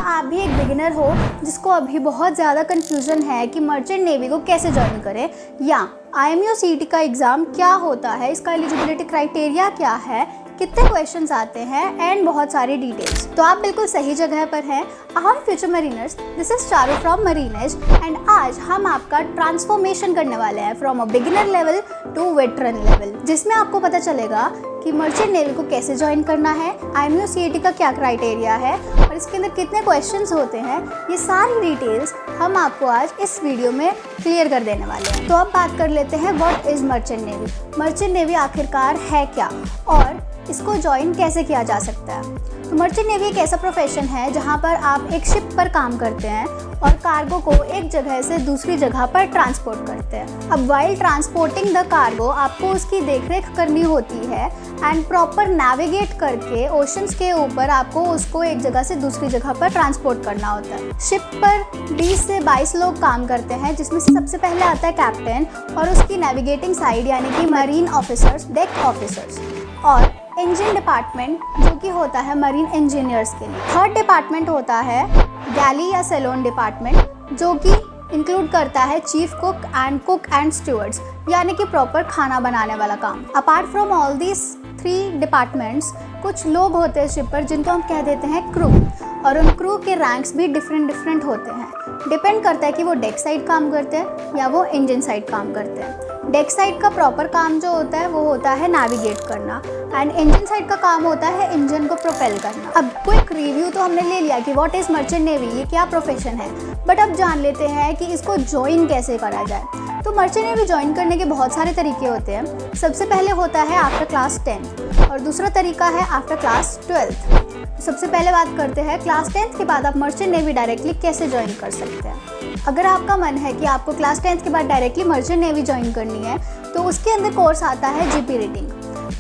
आप भी एक बिगिनर हो जिसको अभी बहुत ज़्यादा कन्फ्यूज़न है कि मर्चेंट नेवी को कैसे ज्वाइन करें, या IMU CET का एग्ज़ाम क्या होता है, इसका एलिजिबिलिटी क्राइटेरिया क्या है, कितने क्वेश्चंस आते हैं एंड बहुत सारी डिटेल्स, तो आप बिल्कुल सही जगह पर हैं। अहम future mariners, this is Charu from Marine Edge and आज हम आपका ट्रांसफॉर्मेशन करने वाले हैं from a beginner level to veteran level, जिसमें आपको पता चलेगा कि मर्चेंट नेवी को कैसे ज्वाइन करना है, IMU CET का क्या क्राइटेरिया है और इसके अंदर कितने क्वेश्चंस होते हैं। ये सारी डिटेल्स हम आपको आज इस वीडियो में क्लियर कर देने वाले हैं। तो अब बात कर लेते हैं what is merchant navy. Merchant navy आखिरकार है क्या और इसको ज्वाइन कैसे किया जा सकता है। तो मर्चेंट नेवी एक ऐसा प्रोफेशन है जहाँ पर आप एक शिप पर काम करते हैं और कार्गो को एक जगह से दूसरी जगह पर ट्रांसपोर्ट करते हैं। अब वाइल ट्रांसपोर्टिंग द कार्गो आपको उसकी देखरेख करनी होती है एंड प्रॉपर नेविगेट करके ओशंस के ऊपर आपको उसको एक जगह से दूसरी जगह पर ट्रांसपोर्ट करना होता है। शिप पर 20 से 22 लोग काम करते हैं, जिसमें से सबसे पहले आता है कैप्टन और उसकी नेविगेटिंग साइड यानी कि मरीन ऑफिसर्स, डेक ऑफिसर्स, और इंजन डिपार्टमेंट जो कि होता है मरीन इंजीनियर्स के लिए। थर्ड डिपार्टमेंट होता है गैली या सैलून डिपार्टमेंट, जो कि इंक्लूड करता है चीफ कुक एंड स्टूवर्ड्स, यानी कि प्रॉपर खाना बनाने वाला काम। Apart from all these 3 departments कुछ लोग होते हैं शिप पर जिनको हम कह देते हैं क्रू, और उन क्रू के रैंक्स भी डिफरेंट होते हैं। डिपेंड करता है कि वो डेक साइड काम करते हैं या वो इंजन साइड काम करते हैं। डेक साइड का प्रॉपर काम जो होता है वो होता है नेविगेट करना एंड इंजन साइड का काम होता है इंजन को प्रोपेल करना। अब क्विक रिव्यू तो हमने ले लिया कि व्हाट इज़ मर्चेंट नेवी, ये क्या प्रोफेशन है, बट अब जान लेते हैं कि इसको ज्वाइन कैसे करा जाए। तो मर्चेंट नेवी ज्वाइन करने के बहुत सारे तरीके होते हैं। सबसे पहले होता है आफ्टर क्लास 10 और दूसरा तरीका है आफ्टर क्लास 12। सबसे पहले बात करते हैं क्लास 10 के बाद आप मर्चेंट नेवी डायरेक्टली कैसे ज्वाइन कर सकते हैं। अगर आपका मन है कि आपको क्लास 10 के बाद डायरेक्टली मर्चेंट नेवी ज्वाइन करनी है तो उसके अंदर कोर्स आता है GP रेटिंग,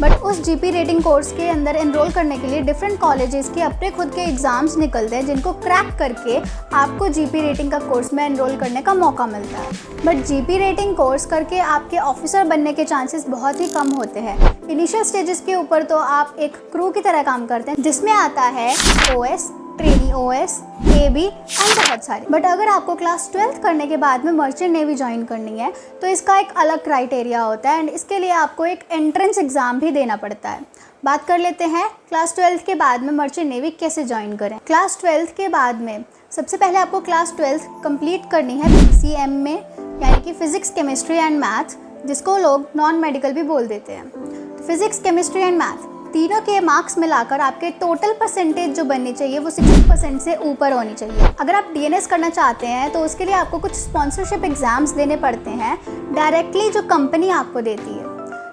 बट उस GP रेटिंग कोर्स के अंदर एनरोल करने के लिए डिफरेंट कॉलेजेस के अपने खुद के एग्ज़ाम्स निकलते हैं जिनको क्रैक करके आपको GP रेटिंग का कोर्स में एनरोल करने का मौका मिलता है। बट GP रेटिंग कोर्स करके आपके ऑफिसर बनने के चांसेस बहुत ही कम होते हैं। इनिशियल स्टेजेस के ऊपर तो आप एक क्रू की तरह काम करते हैं जिसमें आता है OS, trainee OS, AB and बहुत सारे। बट अगर आपको क्लास 12 करने के बाद में मर्चेंट नेवी ज्वाइन करनी है तो इसका एक अलग क्राइटेरिया होता है एंड इसके लिए आपको एक एंट्रेंस एग्ज़ाम भी देना पड़ता है। बात कर लेते हैं क्लास 12 के बाद में मर्चेंट नेवी कैसे ज्वाइन करें। क्लास 12 के बाद में सबसे पहले आपको क्लास 12 कंप्लीट करनी है PCM में, यानी कि फिजिक्स, केमिस्ट्री एंड मैथ, जिसको लोग नॉन मेडिकल भी बोल देते हैं। फिजिक्स, केमिस्ट्री एंड मैथ तीनों के मार्क्स मिलाकर आपके टोटल परसेंटेज जो बननी चाहिए वो 60% से ऊपर होनी चाहिए। अगर आप DNS करना चाहते हैं तो उसके लिए आपको कुछ स्पॉन्सरशिप एग्ज़ाम्स देने पड़ते हैं डायरेक्टली जो कंपनी आपको देती है।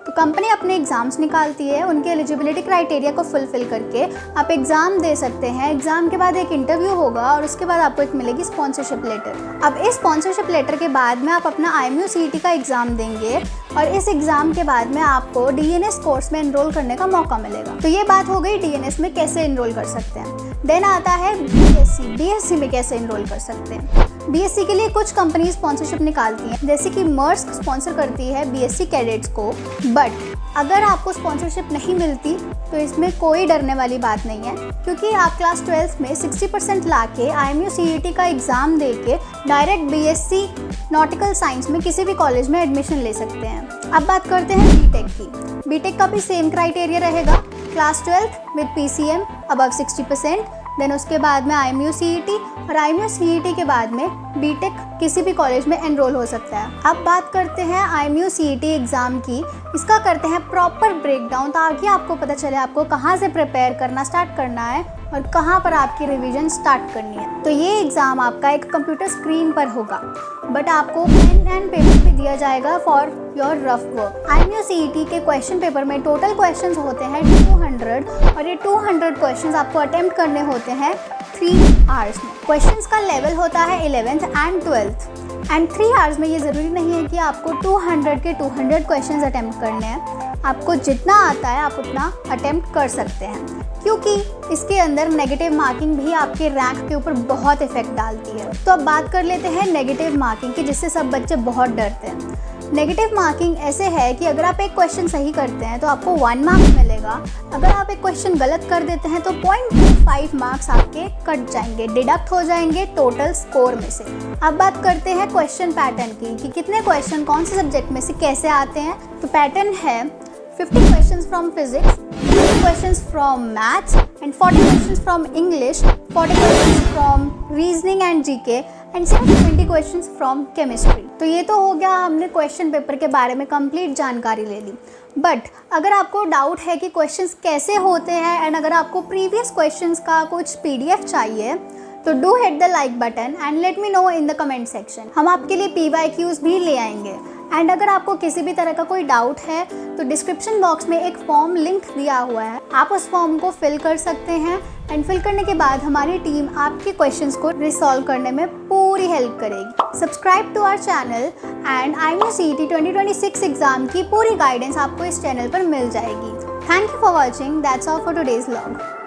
तो कंपनी अपने एग्ज़ाम्स निकालती है, उनके एलिजिबिलिटी क्राइटेरिया को फुलफ़िल करके आप एग्ज़ाम दे सकते हैं। एग्ज़ाम के बाद एक इंटरव्यू होगा और उसके बाद आपको एक मिलेगी स्पॉन्सरशिप लेटर। अब इस स्पॉन्सरशिप लेटर के बाद में आप अपना IMU CET का एग्ज़ाम देंगे और इस एग्ज़ाम के बाद में आपको DNS कोर्स में एनरोल करने का मौका मिलेगा। तो ये बात हो गई DNS में कैसे एनरोल कर सकते हैं। देन आता है BSc में कैसे एनरोल कर सकते हैं। BSc के लिए कुछ कंपनी स्पॉन्सरशिप निकालती हैं, जैसे कि मर्स्क स्पॉन्सर करती है BSc कैडेट्स को। बट अगर आपको स्पॉन्सरशिप नहीं मिलती तो इसमें कोई डरने वाली बात नहीं है, क्योंकि आप क्लास 12 में 60% ला के IMU CET का एग्ज़ाम दे के डायरेक्ट BSc नॉटिकल साइंस में किसी भी कॉलेज में एडमिशन ले सकते हैं। अब बात करते हैं BTech की। BTech का भी सेम क्राइटेरिया रहेगा, class 12 with PCM above 60%, then उसके बाद में IMU CET और IMU CET के बाद में BTech किसी भी कॉलेज में एनरोल हो सकता है। अब बात करते हैं IMU CET एग्ज़ाम की। इसका करते हैं प्रॉपर ब्रेकडाउन ताकि आपको पता चले आपको कहाँ से प्रिपेयर करना स्टार्ट करना है और कहाँ पर आपकी रिवीजन स्टार्ट करनी है। तो ये एग्ज़ाम आपका एक कंप्यूटर स्क्रीन पर होगा, बट आपको पेन एंड पेपर भी दिया जाएगा for your rough work. IMU CET के क्वेश्चन पेपर में टोटल क्वेश्चंस होते हैं 200 और ये 200 क्वेश्चंस आपको अटेम्प्ट करने होते हैं 3 आवर्स में। क्वेश्चंस का लेवल होता है 11th and 12th and 3 hours में ये ज़रूरी नहीं है कि आपको 200 के 200 क्वेश्चंस अटेम्प्ट करने हैं। आपको जितना आता है आप उतना अटेम्प्ट कर सकते हैं, क्योंकि इसके अंदर नेगेटिव मार्किंग भी आपके रैंक के ऊपर बहुत इफेक्ट डालती है। तो अब बात कर लेते हैं नेगेटिव मार्किंग की, जिससे सब बच्चे बहुत डरते हैं। नेगेटिव मार्किंग ऐसे है कि अगर आप एक क्वेश्चन सही करते हैं तो आपको 1 मार्क्स मिलेगा, अगर आप एक क्वेश्चन गलत कर देते हैं तो 0.25 मार्क्स आपके कट जाएंगे, डिडक्ट हो जाएंगे टोटल स्कोर में से। अब बात करते हैं क्वेश्चन पैटर्न की कि कितने क्वेश्चन कौन से सब्जेक्ट में से कैसे आते हैं। तो पैटर्न है 50 questions from physics, 50 questions from maths and 40 questions from English, 40 questions from reasoning and GK and 20 questions from chemistry। तो ये तो हो गया, हमने क्वेश्चन पेपर के बारे में कंप्लीट जानकारी ले ली। बट अगर आपको डाउट है कि क्वेश्चंस कैसे होते हैं एंड अगर आपको प्रीवियस क्वेश्चंस का कुछ PDF चाहिए तो do hit the like button and let me know in the comment section. हम आपके लिए PYQs भी ले आएंगे। एंड अगर आपको किसी भी तरह का कोई डाउट है तो डिस्क्रिप्शन बॉक्स में एक फॉर्म लिंक दिया हुआ है, आप उस फॉर्म को फिल कर सकते हैं एंड फिल करने के बाद हमारी टीम आपके क्वेश्चंस को रिसॉल्व करने में पूरी हेल्प करेगी। Subscribe to our channel and IMU CET 2026 exam की पूरी गाइडेंस आपको इस चैनल पर मिल जाएगी। Thank you for watching, that's all for today's vlog.